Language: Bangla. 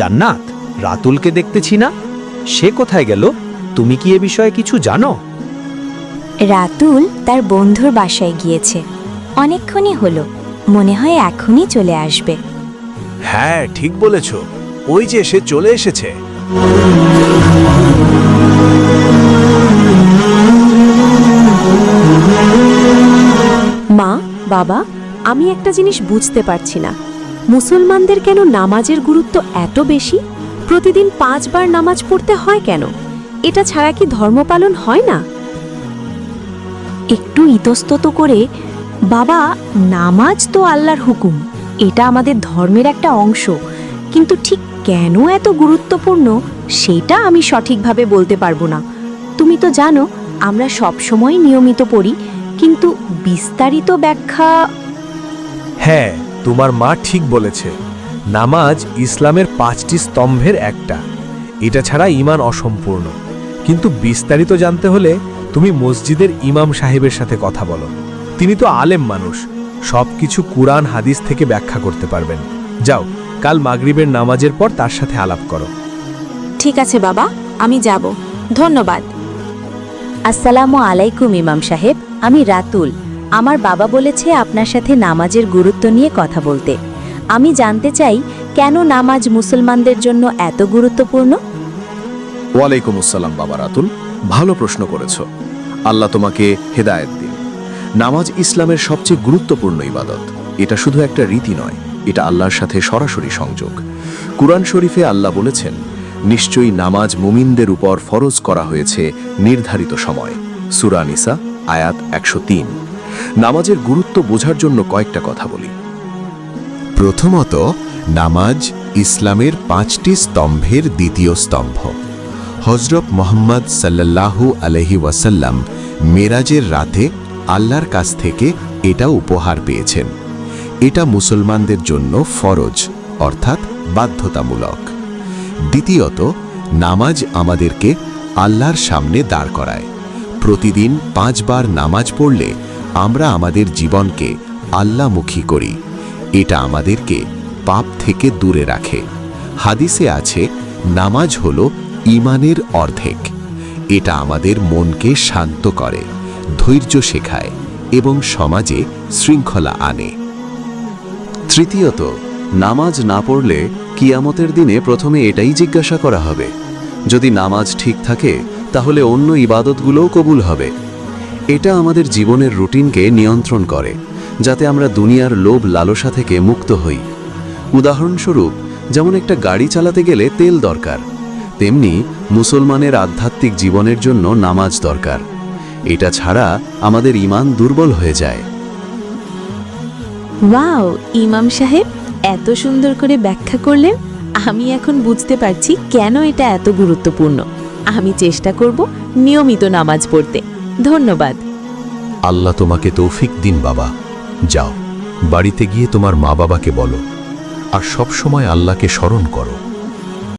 জান্নাত, রাতুলকে দেখতেছি না, সে কোথায় গেল? তুমি কি এ বিষয়ে কিছু জানো? রাতুল তার বন্ধুর বাসায় গিয়েছে, অনেকক্ষণই হলো, মনে হয় এখনই চলে আসবে। হ্যাঁ, ঠিক বলেছ, ওই যে সে চলে এসেছে। মা, বাবা, আমি একটা জিনিস বুঝতে পারছি না, মুসলমানদের কেন নামাজের গুরুত্ব এত বেশি? প্রতিদিন 5 বার নামাজ পড়তে হয় কেন? এটা ছাড়া কি ধর্ম পালন হয় না? একটু ইতস্তত করে, বাবা, নামাজ তো আল্লাহর হুকুম, এটা আমাদের ধর্মের একটা অংশ, কিন্তু ঠিক কেন এত গুরুত্বপূর্ণ সেটা আমি সঠিকভাবে বলতে পারবো না। তুমি তো জানো আমরা সবসময় নিয়মিত পড়ি, কিন্তু বিস্তারিত ব্যাখ্যা। হ্যাঁ, তোমার মা ঠিক বলেছে, নামাজ ইসলামের 5টি স্তম্ভের একটা, এটা ছাড়া ঈমান অসম্পূর্ণ। কিন্তু বিস্তারিত জানতে হলে তুমি মসজিদের ইমাম সাহেবের সাথে কথা বলো, তিনি তো আলেম মানুষ, সবকিছু কুরআন হাদিস থেকে ব্যাখ্যা করতে পারবেন। যাও, কাল মাগরিবের নামাজের পর তার সাথে আলাপ করো। ঠিক আছে বাবা, আমি যাব, ধন্যবাদ। আসসালামু আলাইকুম ইমাম সাহেব, আমি রাতুল। আমার বাবা বলেছে আপনার সাথে নামাজের গুরুত্ব নিয়ে কথা বলতে। আমি জানতে চাই কেন নামাজ মুসলমানদের জন্য এত গুরুত্বপূর্ণ। ওয়ালাইকুম আসসালাম বাবা রাতুল, ভালো প্রশ্ন করেছ। আল্লাহ তোমাকে হেদায়েত দিন। নামাজ ইসলামের সবচেয়ে গুরুত্বপূর্ণ ইবাদত। এটা শুধু একটা রীতি নয়, এটা আল্লাহর সাথে সরাসরি সংযোগ। কুরআন শরীফে আল্লাহ বলেছেন, নিশ্চয়ই নামাজ মুমিনদের উপর ফরজ করা হয়েছে নির্ধারিত সময়। সূরা নিসা আয়াত 103। নামাজের গুরুত্ব বোঝার জন্য কয়েকটা কথা বলি। প্রথমত, নামাজ ইসলামের 5টি স্তম্ভের দ্বিতীয় স্তম্ভ। হযরত মুহাম্মদ সাল্লাল্লাহু আলাইহি ওয়াসাল্লাম মেরাজের রাতে আল্লাহর কাছ থেকে এটা উপহার পেয়েছেন। এটা মুসলমানদের জন্য ফরজ, অর্থাৎ বাধ্যতামূলক। দ্বিতীয়ত, নামাজ আমাদেরকে আল্লাহর সামনে দাঁড় করায়। প্রতিদিন 5 বার নামাজ পড়লে আমরা আমাদের জীবনকে আল্লাহমুখী করি। এটা আমাদেরকে পাপ থেকে দূরে রাখে। হাদিসে আছে, নামাজ হলো ঈমানের অর্ধেক। এটা আমাদের মনকে শান্ত করে, ধৈর্য শেখায় এবং সমাজে শৃঙ্খলা আনে। তৃতীয়ত, নামাজ না পড়লে কিয়ামতের দিনে প্রথমে এটাই জিজ্ঞাসা করা হবে। যদি নামাজ ঠিক থাকে তাহলে অন্য ইবাদতগুলোও কবুল হবে। এটা আমাদের জীবনের রুটিনকে নিয়ন্ত্রণ করে, যাতে আমরা দুনিয়ার লোভ লালসা থেকে মুক্ত হই। উদাহরণস্বরূপ, যেমন একটা গাড়ি চালাতে গেলে তেল দরকার, তেমনি মুসলমানের আধ্যাত্মিক জীবনের জন্য নামাজ দরকার। এটা ছাড়া আমাদের ঈমান দুর্বল হয়ে যায়। ওয়াও, ইমাম সাহেব এত সুন্দর করে ব্যাখ্যা করলেন, আমি এখন বুঝতে পারছি কেন এটা এত গুরুত্বপূর্ণ। আমি চেষ্টা করব নিয়মিত নামাজ পড়তে। ধন্যবাদ। আল্লাহ তোমাকে তৌফিক দিন বাবা। যাও, বাড়িতে গিয়ে তোমার মা বাবাকে বলো, আর সব সময় আল্লাহকে স্মরণ করো।